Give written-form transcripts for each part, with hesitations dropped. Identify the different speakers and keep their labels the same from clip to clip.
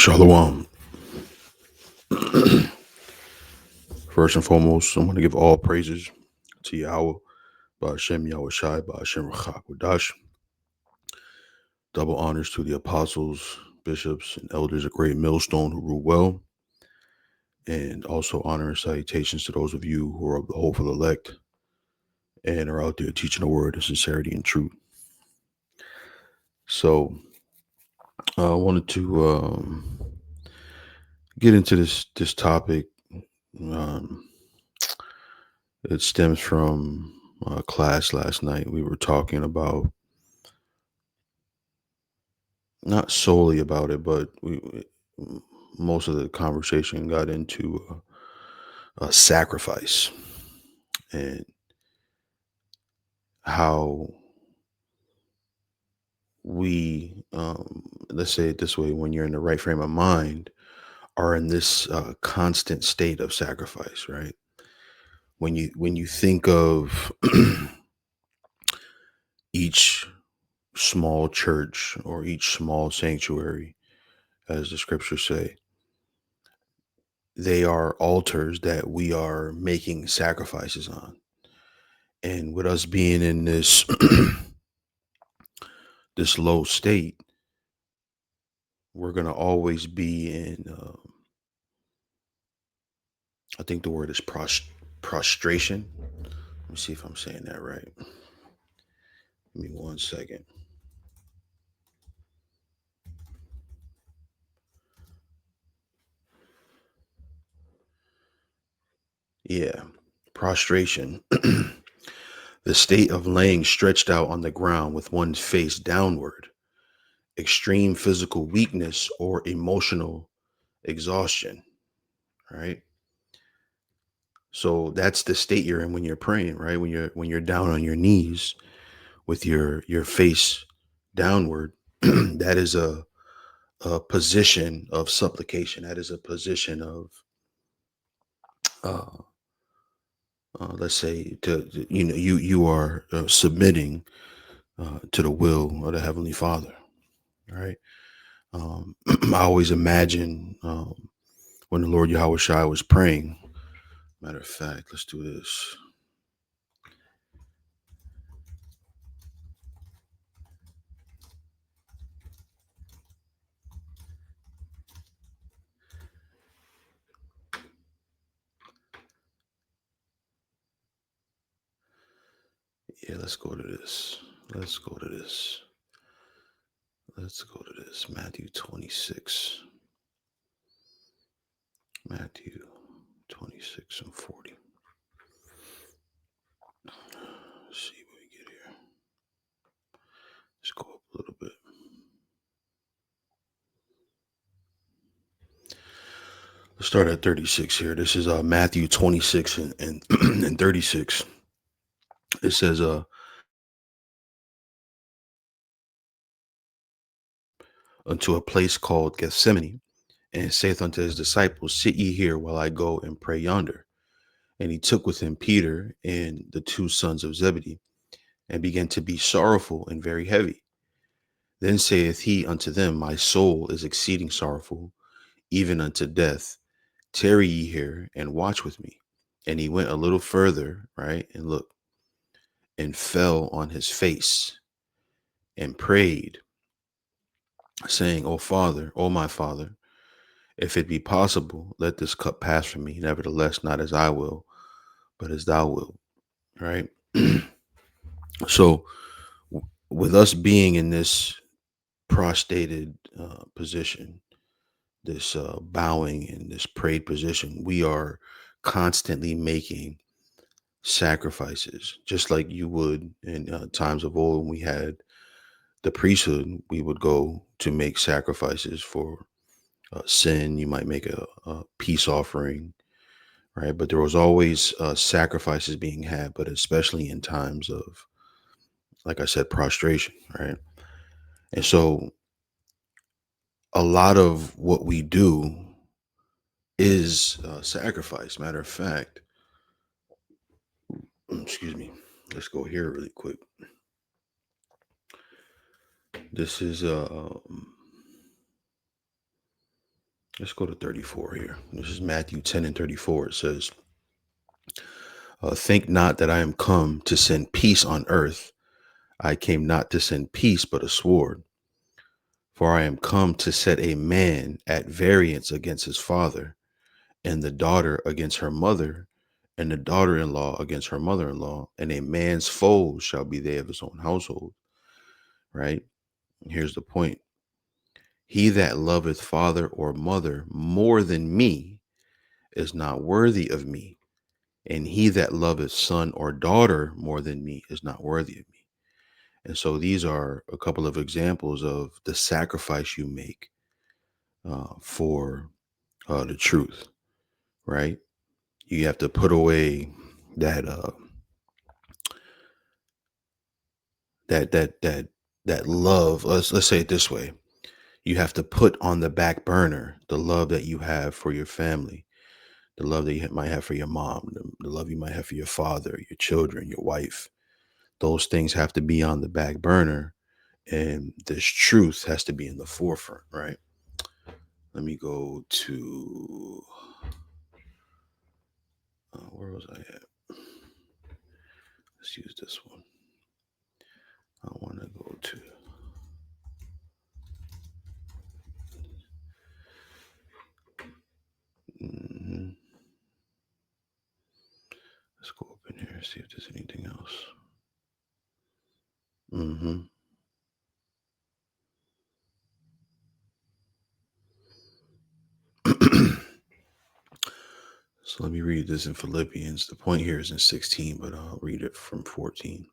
Speaker 1: Shalom. First and foremost, I want to give all praises to Yahweh, Ba'ashem Yahweh Shai, Ba'ashem Rachak Wadash. Double honors to the apostles, bishops, and elders of Great Millstone who rule well. And also honor and salutations to those of you who are of the hopeful elect and are out there teaching the word of sincerity and truth. So I wanted to get into this topic. Um, it stems from class last night. We were talking about not solely about it, but most of the conversation got into a sacrifice and how we, let's say it this way, when you're in the right frame of mind, are in this constant state of sacrifice, right? When you think of each small church or each small sanctuary, as the scriptures say, they are altars that we are making sacrifices on. And with us being in this this low state, we're gonna always be in. I think the word is prostration. Let me see if I'm saying that right. Give me 1 second. Yeah, prostration. The state of laying stretched out on the ground with one's face downward, extreme physical weakness or emotional exhaustion. Right. So that's the state you're in when you're praying, right? When you're down on your knees with your face downward, that is a position of supplication. That is a position of uh, let's say you are submitting to the will of the Heavenly Father, right? I always imagine when the Lord Yahweh Shai was praying. Matter of fact, let's do this. Yeah, let's go to this. Let's go to this. Let's go to this. Matthew 26. Matthew 26 and 40. Let's see what we get here. Let's go up a little bit. Let's start at 36 here. This is Matthew 26 and 36. It says, unto a place called Gethsemane, and saith unto his disciples, sit ye here while I go and pray yonder. And he took with him Peter and the two sons of Zebedee, and began to be sorrowful and very heavy. Then saith he unto them, my soul is exceeding sorrowful, even unto death. Tarry ye here and watch with me. And he went a little further, right, and looked, and fell on his face and prayed, saying, O Father, O my Father, if it be possible, let this cup pass from me. Nevertheless, not as I will, but as thou wilt. Right. So, with us being in this prostrated position, this bowing and this prayed position, we are constantly making sacrifices, just like you would in times of old when we had the priesthood. We would go to make sacrifices for sin. You might make a peace offering, right? But there was always sacrifices being had, but especially in times of, like I said, prostration, right? And so a lot of what we do is sacrifice. Matter of fact, excuse me, let's go here really quick. This is Let's go to 34 here. This is Matthew 10 and 34. It says, think not that I am come to send peace on earth. I came not to send peace, but a sword. For I am come to set a man at variance against his father, and the daughter against her mother, and the daughter in law against her mother in law, and a man's foes shall be they of his own household. Right? Here's the point: he that loveth father or mother more than me is not worthy of me, and he that loveth son or daughter more than me is not worthy of me. And so these are a couple of examples of the sacrifice you make for the truth, right? You have to put away that that that that that love. Let's say it this way: you have to put on the back burner the love that you have for your family, the love that you might have for your mom, the love you might have for your father, your children, your wife. Those things have to be on the back burner, and this truth has to be in the forefront, right? Let me go to where was I at? Let's use this one. I want to go to. Mhm. Let's go up in here and see if there's anything else. hmm So let me read this in Philippians. The point here is in 16, but I'll read it from 14.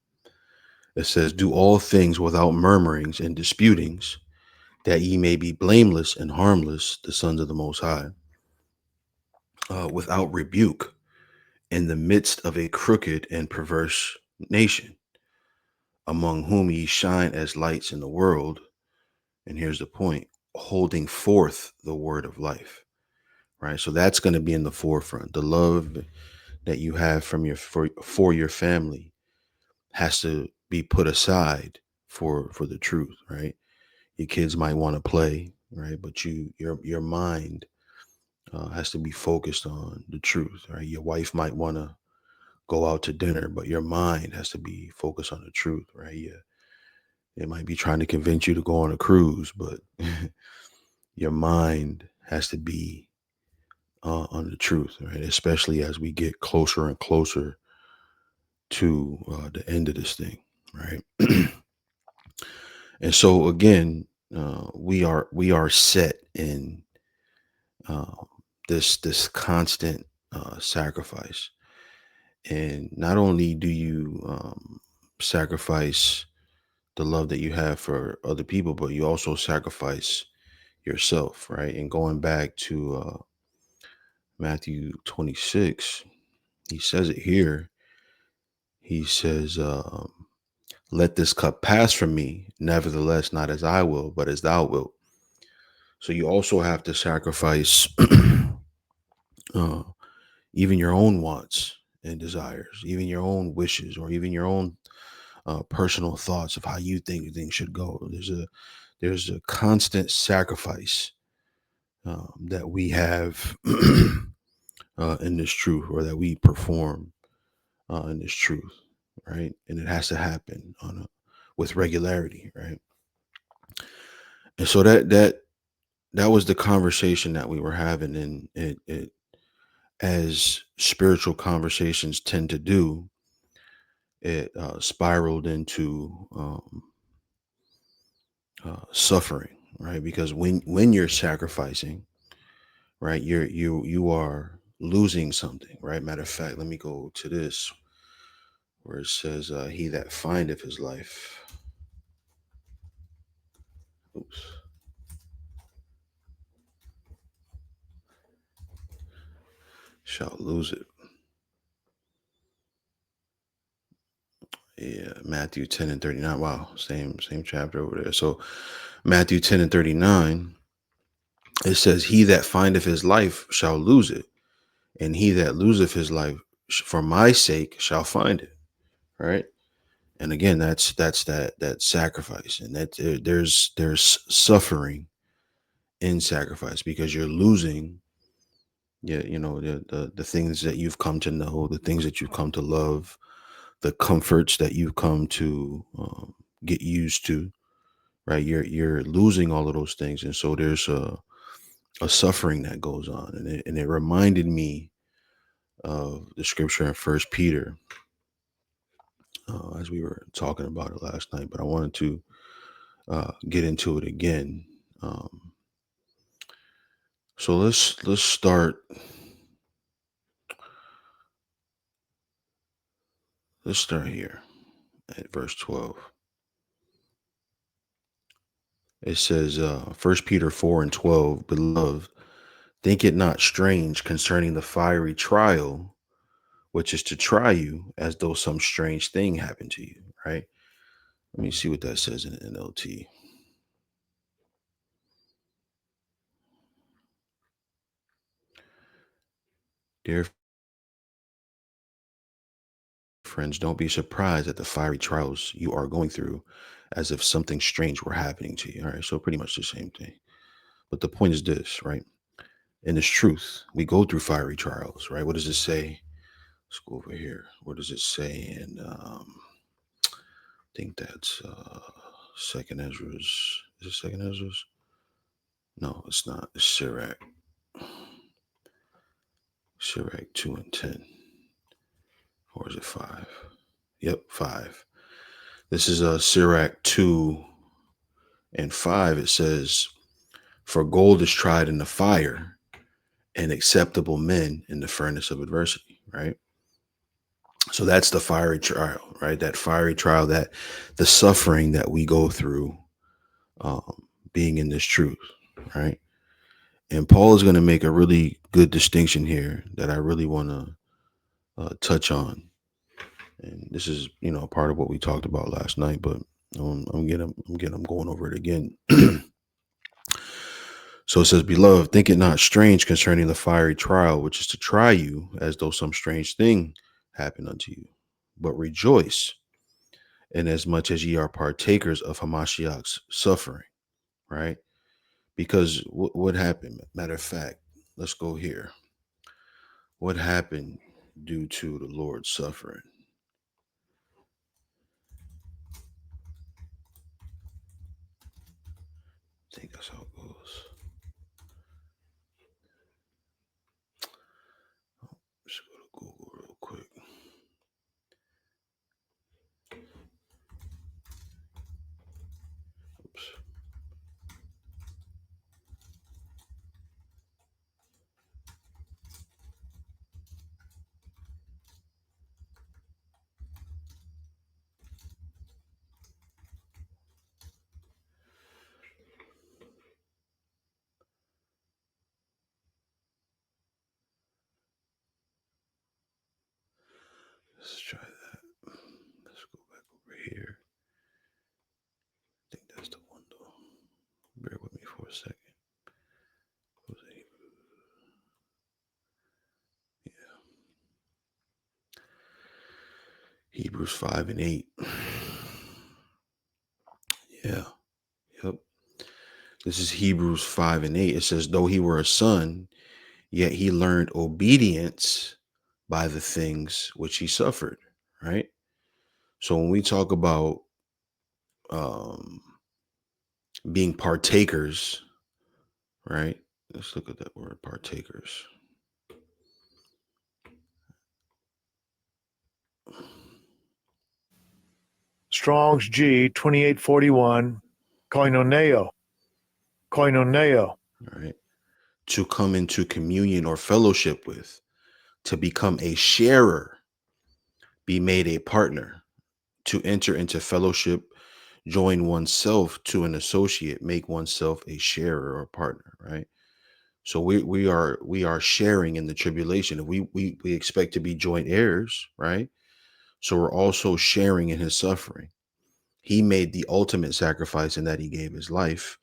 Speaker 1: It says, do all things without murmurings and disputings, that ye may be blameless and harmless, the sons of the Most High, without rebuke, in the midst of a crooked and perverse nation, among whom ye shine as lights in the world. And here's the point: holding forth the word of life. Right. So that's going to be in the forefront. The love that you have from for your family has to be put aside for the truth. Right. Your kids might want to play, right? But your mind has to be focused on the truth, right? Your wife might want to go out to dinner, but your mind has to be focused on the truth, right? Yeah, they might be trying to convince you to go on a cruise, but your mind has to be on the truth, right? Especially as we get closer and closer to the end of this thing, right? And so again, we are set in uh, this constant sacrifice, and not only do you sacrifice the love that you have for other people, but you also sacrifice yourself, right? And going back to Matthew 26, he says it here. He says, let this cup pass from me, nevertheless, not as I will, but as thou wilt. So you also have to sacrifice uh, even your own wants and desires, even your own wishes, or even your own personal thoughts of how you think things should go. There's a constant sacrifice that we have in this truth, or that we perform in this truth, right? And it has to happen with regularity, right? And so that was the conversation that we were having, and it as spiritual conversations tend to do, it spiraled into suffering, right? Because when you're sacrificing, right, you are losing something, right? Matter of fact, let me go to this where it says, "He that findeth his life, oops, shall lose it." Yeah, Matthew 10 and 39. Wow, same chapter over there. So Matthew 10 and 39, it says, "He that findeth his life shall lose it, and he that loseth his life for my sake shall find it." Right. And again, that's that sacrifice, and that there's suffering in sacrifice, because you're losing, yeah, the things that you've come to know, the things that you've come to love, the comforts that you've come to get used to, right? You're losing all of those things, and so there's a suffering that goes on, and it reminded me of the scripture in First Peter, as we were talking about it last night. But I wanted to get into it again. Um, so let's start. Let's start here at verse 12. It says, 1 Peter 4 and 12, beloved, think it not strange concerning the fiery trial, which is to try you as though some strange thing happened to you, right? Let me see what that says in NLT. Dear friends, don't be surprised at the fiery trials you are going through as if something strange were happening to you. All right, so pretty much the same thing. But the point is this, right? And it's truth. We go through fiery trials, right? What does it say? Let's go over here. What does it say? And I think that's Second Ezra's. Is it Second Ezra's? No, it's not. It's Sirach. Sirach 2 and 10. Or is it 5? Yep, 5. This is Sirach 2 and 5. It says, for gold is tried in the fire, and acceptable men in the furnace of adversity, right? So that's the fiery trial, right? That fiery trial, that the suffering that we go through, being in this truth, right? And Paul is going to make a really good distinction here that I really want to touch on. And this is, part of what we talked about last night, but I'm going over it again. So it says, beloved, think it not strange concerning the fiery trial, which is to try you as though some strange thing happened unto you. But rejoice inasmuch as ye are partakers of Hamashiach's suffering, right? Because what happened? Matter of fact, let's go here. What happened due to the Lord's suffering? I think that's how it goes. Let's go to Google real quick. Oops. Let's try that. Let's go back over here. I think that's the one though. Bear with me for a second. Yeah. Hebrews 5 and 8. Yeah. Yep. This is Hebrews 5 and 8. It says, though he were a son, yet he learned obedience by the things which he suffered. Right. So when we talk about um, being partakers, right? Let's look at that word, partakers.
Speaker 2: Strong's G 2841, koinoneo, koinoneo.
Speaker 1: Right. To come into communion or fellowship with, to become a sharer, be made a partner, to enter into fellowship, join oneself to an associate, make oneself a sharer or partner, right? So we are sharing in the tribulation. If we expect to be joint heirs, right? So we're also sharing in his suffering. He made the ultimate sacrifice in that he gave his life,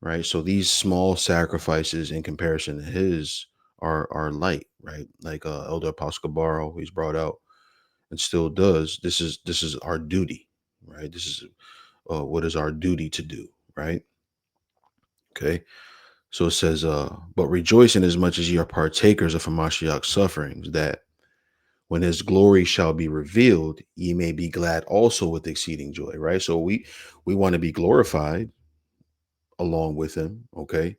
Speaker 1: right? So these small sacrifices in comparison to his are light, right? Like Elder Apostle Gabar always brought out and still does. This is our duty, right? This is what is our duty to do, right? Okay. So it says, but rejoice in as much as ye are partakers of Hamashiach's sufferings, that when his glory shall be revealed, ye may be glad also with exceeding joy. Right. So we want to be glorified along with him. Okay.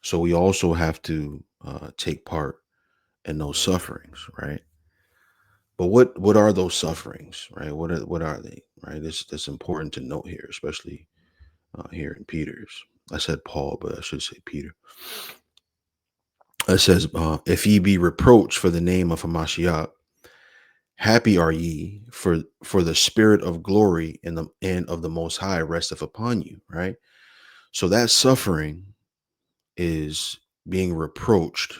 Speaker 1: So we also have to take part in those sufferings, right? But what are those sufferings, right? What are they, right? It's important to note here, especially here in Peter's. I said Paul, but I should say Peter. It says, "If ye be reproached for the name of Hamashiach, happy are ye, for the spirit of glory and of the Most High resteth upon you." Right. So that suffering is being reproached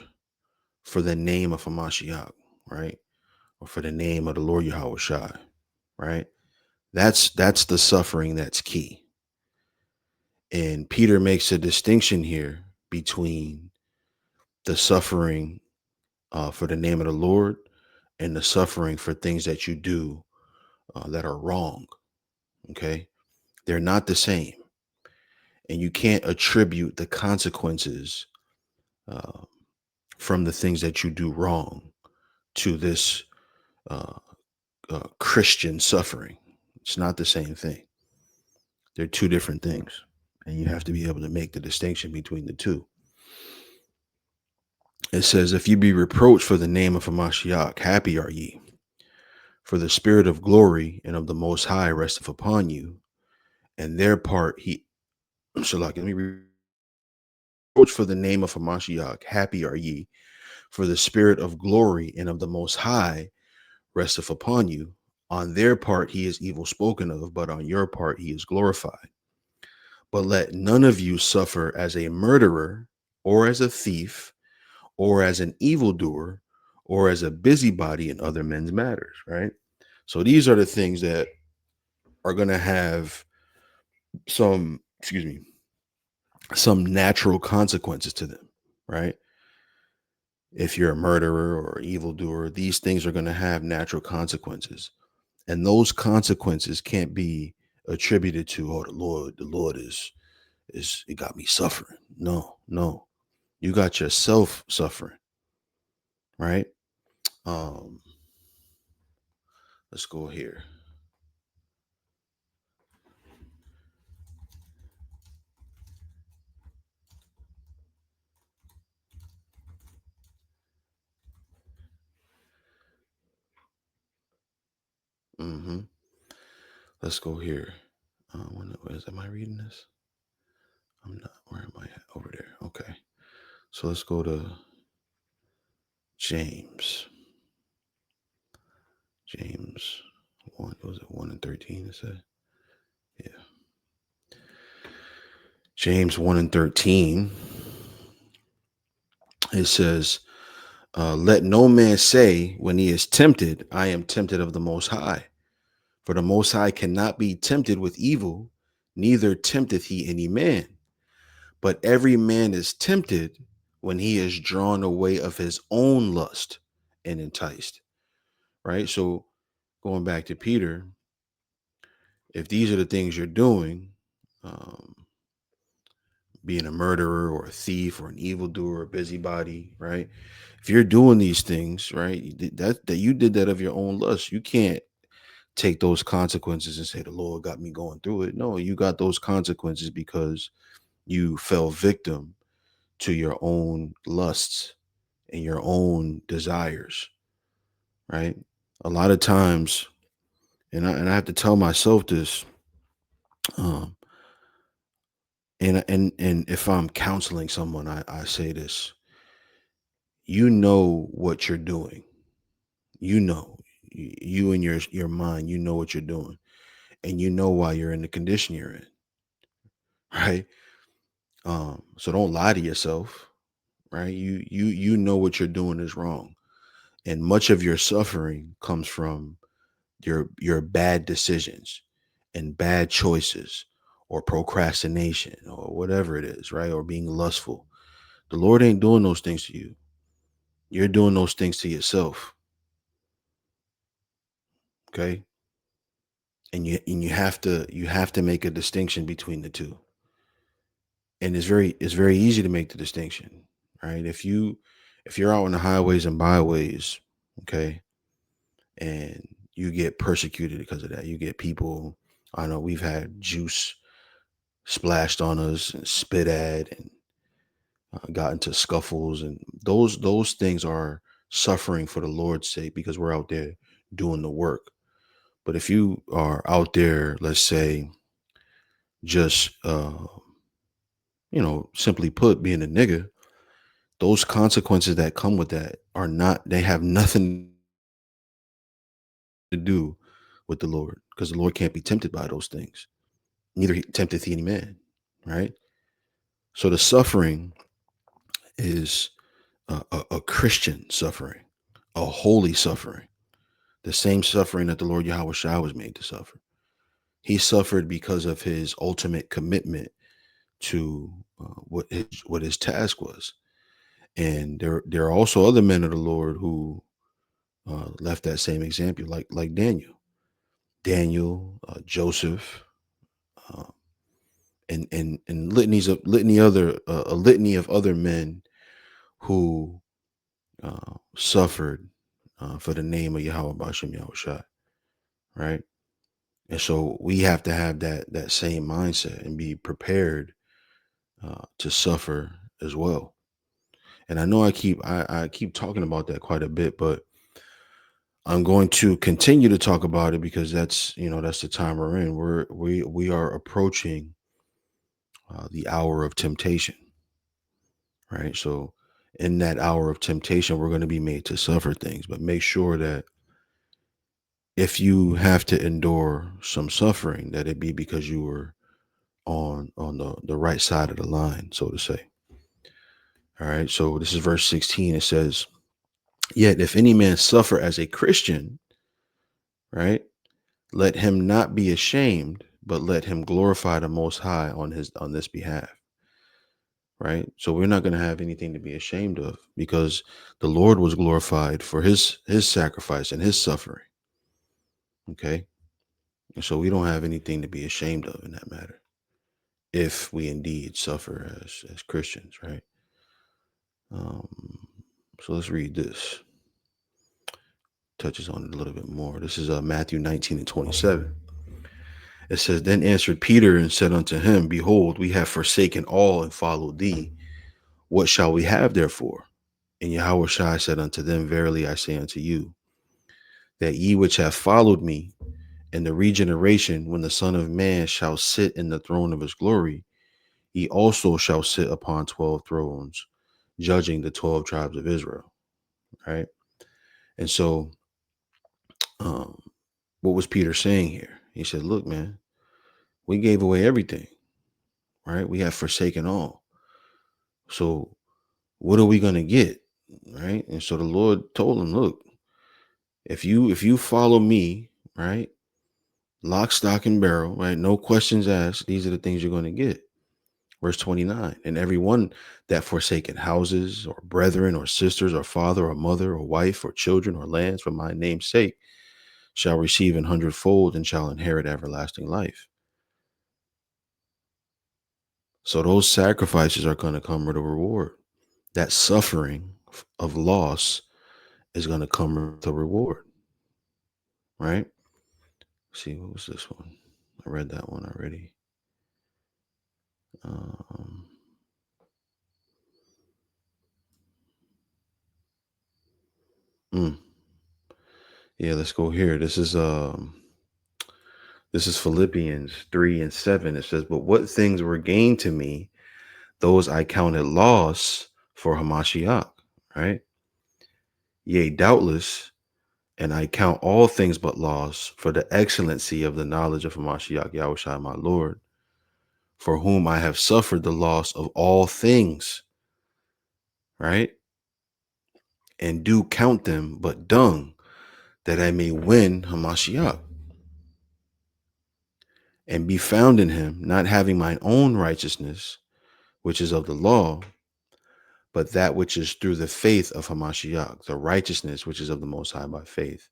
Speaker 1: for the name of Hamashiach, right? Or for the name of the Lord Yahweh Shai, right? That's the suffering that's key. And Peter makes a distinction here between the suffering for the name of the Lord and the suffering for things that you do that are wrong. Okay, they're not the same, and you can't attribute the consequences uh, from the things that you do wrong to this uh, Christian suffering. It's not the same thing. They're two different things, and you have to be able to make the distinction between the two. It says, "If you be reproached for the name of Hamashiach, happy are ye, for the spirit of glory and of the Most High resteth upon you, and their part he." Shalak, let me read. "Reproach for the name of Hamashiach, happy are ye, for the spirit of glory and of the Most High resteth upon you. On their part he is evil spoken of, but on your part he is glorified. But let none of you suffer as a murderer, or as a thief, or as an evildoer, or as a busybody in other men's matters," right? So these are the things that are going to have some, excuse me, some natural consequences to them, right? If you're a murderer or evildoer, these things are going to have natural consequences. And those consequences can't be attributed to, oh, the Lord is it got me suffering. No, no. You got yourself suffering, right? Um, let's go here. Hmm. Let's go here. Am I reading this? I'm not. Where am I at? Over there. Okay. So let's go to James. James 1. Was it 1 and 13? It said? Yeah. James 1 and 13. It says, let no man say when he is tempted, I am tempted of the Most High. For the Most High cannot be tempted with evil, neither tempteth he any man. But every man is tempted when he is drawn away of his own lust and enticed. Right? So going back to Peter, if these are the things you're doing, um, being a murderer or a thief or an evildoer or busybody, right? If you're doing these things, right, that you did that of your own lust. You can't take those consequences and say the Lord got me going through it. No, you got those consequences because you fell victim to your own lusts and your own desires, right? A lot of times, and I have to tell myself this, um, and if I'm counseling someone, I say this: you know what you're doing. You know, you in your mind, you know what you're doing, and you know why you're in the condition you're in, right? So don't lie to yourself, right? You know what you're doing is wrong, and much of your suffering comes from your bad decisions and bad choices or procrastination or whatever it is, right? Or being lustful. The Lord ain't doing those things to you. You're doing those things to yourself. Okay. And you have to make a distinction between the two. And it's very easy to make the distinction, right? If you're out on the highways and byways, okay, and you get persecuted because of that, you get people. I know we've had juice splashed on us and spit at, and got into scuffles, and those things are suffering for the Lord's sake because we're out there doing the work. But if you are out there, let's say, just simply put, being a nigga, those consequences that come with that are not, they have nothing to do with the Lord, because the Lord can't be tempted by those things. Neither tempteth he any man, right? So the suffering is a Christian suffering, a holy suffering, the same suffering that the Lord Yahweh Shai was made to suffer. He suffered because of his ultimate commitment to what his task was. And there are also other men of the Lord who left that same example, like Daniel, Joseph, uh, and a litany of other men who suffered for the name of Yahweh Bashem Yahweh Shai, right? And so we have to have that same mindset and be prepared to suffer as well. And I know I keep talking about that quite a bit, but I'm going to continue to talk about it because that's the time we're in. We are approaching the hour of temptation, right? So in that hour of temptation, we're going to be made to suffer things, but make sure that if you have to endure some suffering, that it be because you were on the right side of the line, so to say. All right. So this is verse 16. It says, "Yet if any man suffer as a Christian, right, let him not be ashamed, but let him glorify the Most High on this behalf." Right. So we're not going to have anything to be ashamed of because the Lord was glorified for his sacrifice and his suffering. Okay. And so we don't have anything to be ashamed of in that matter, if we indeed suffer as Christians, right? Um, so let's read this. Touches on it a little bit more. This is Matthew 19 and 27. It says, "Then answered Peter and said unto him, Behold, we have forsaken all and followed thee. What shall we have therefore? And Yahweh Shai said unto them, Verily I say unto you, that ye which have followed me in the regeneration, when the Son of Man shall sit in the throne of his glory, ye also shall sit upon 12 thrones, judging the 12 tribes of Israel." Right? And so, um, what was Peter saying here? He said, Look, man, we gave away everything, right? We have forsaken all. So what are we gonna get? Right? And so the Lord told him, Look, if you follow me, right, lock, stock, and barrel, right, no questions asked, these are the things you're gonna get. Verse 29, "And everyone that forsaken houses or brethren or sisters or father or mother or wife or children or lands for my name's sake shall receive an hundredfold and shall inherit everlasting life." So those sacrifices are going to come with a reward. That suffering of loss is going to come with a reward, right? Let's see, what was this one? I read that one already. Um, mm, yeah, let's go here. This is Philippians 3 and 7. It says, "But what things were gained to me, those I counted loss for Hamashiach," right? "Yea, doubtless, and I count all things but loss for the excellency of the knowledge of Hamashiach Yahushua my Lord, for whom I have suffered the loss of all things," right? "And do count them but dung, that I may win Hamashiach, and be found in him, not having mine own righteousness, which is of the law, but that which is through the faith of Hamashiach, the righteousness which is of the Most High by faith,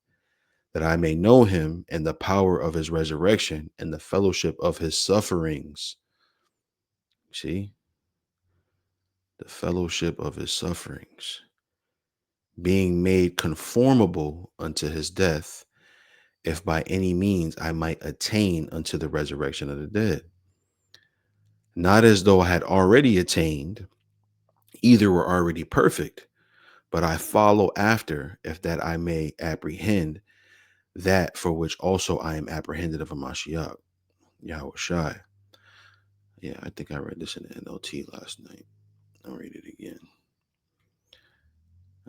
Speaker 1: that I may know him and the power of his resurrection and the fellowship of his sufferings." See? the fellowship of his sufferings, being made conformable unto his death, if by any means I might attain unto the resurrection of the dead. Not as though I had already attained, either were already perfect, but I follow after, if that I may apprehend that for which also I am apprehended of a Mashiach, Yahweh Shai. Yeah, I think I read this in the NLT last night. I'll read it again.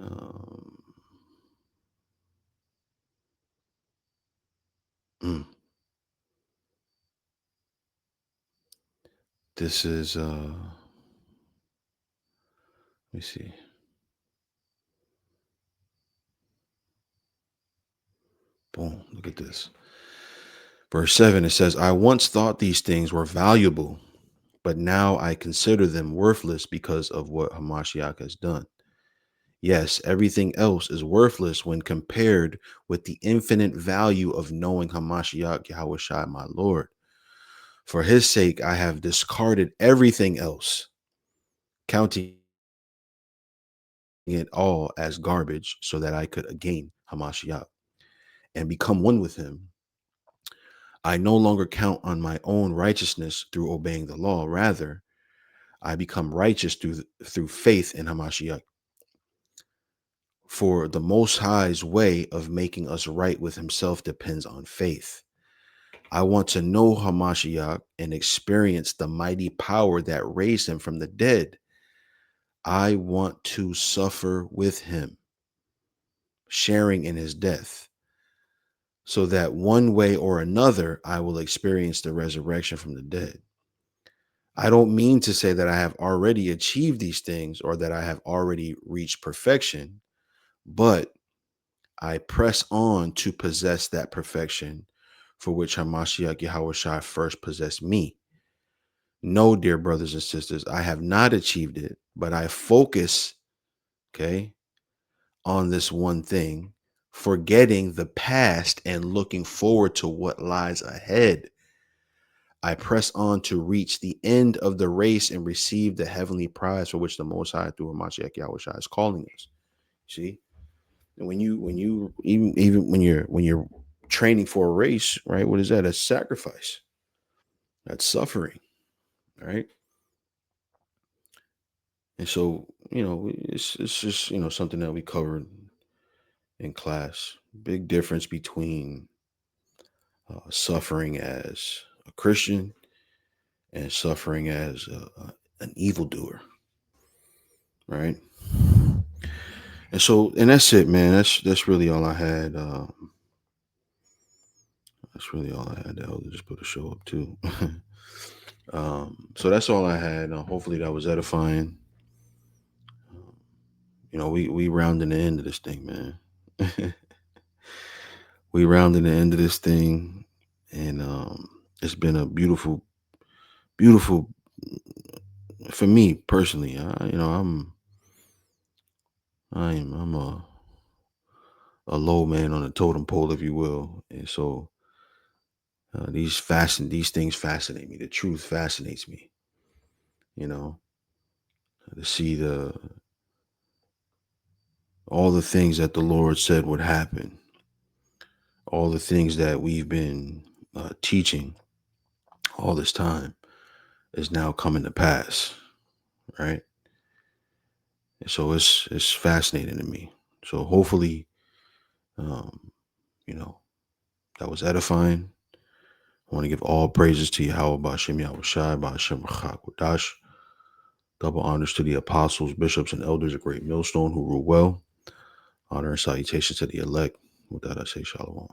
Speaker 1: Um, mm, this is, let me see. Boom, look at this. Verse 7, it says, I once thought these things were valuable, but now I consider them worthless because of what Hamashiach has done. Yes, everything else is worthless when compared with the infinite value of knowing Hamashiach Yahweh Shai, my Lord. For his sake, I have discarded everything else, counting it all as garbage so that I could gain Hamashiach and become one with him. I no longer count on my own righteousness through obeying the law. Rather, I become righteous through faith in Hamashiach. For the Most High's way of making us right with himself depends on faith. I want to know Hamashiach and experience the mighty power that raised him from the dead. I want to suffer with him, sharing in his death, so that one way or another I will experience the resurrection from the dead. I don't mean to say that I have already achieved these things or that I have already reached perfection, but I press on to possess that perfection for which Hamashiach Yahweh Shai first possessed me. No, dear brothers and sisters, I have not achieved it, but I focus, okay, on this one thing, forgetting the past and looking forward to what lies ahead. I press on to reach the end of the race and receive the heavenly prize for which the Most High through Hamashiach Yahweh Shai is calling us. See, and when you even when you're training for a race, right? What is that? That's sacrifice. That's suffering, right? And so it's just something that we covered in class. Big difference between suffering as a Christian and suffering as an evildoer, right? And that's it, man. That's really all I had. That's really all I had. The elder just put a show up too. So that's all I had. Hopefully that was edifying. We rounding the end of this thing, man. We rounding the end of this thing, and it's been a beautiful, beautiful for me personally. I'm a low man on the totem pole, if you will, and so these things fascinate me. The truth fascinates me. You know, to see the all the things that the Lord said would happen, all the things that we've been teaching all this time is now coming to pass, right? And so it's fascinating to me. So hopefully, um, you know, that was edifying. I want to give all praises to Yahweh Ba'ashem Yahweh Shai Ba'ashem Rachak Wadash. Double honors to the apostles, bishops, and elders of Great Millstone who rule well. Honor and salutations to the elect. With that, I say shalom.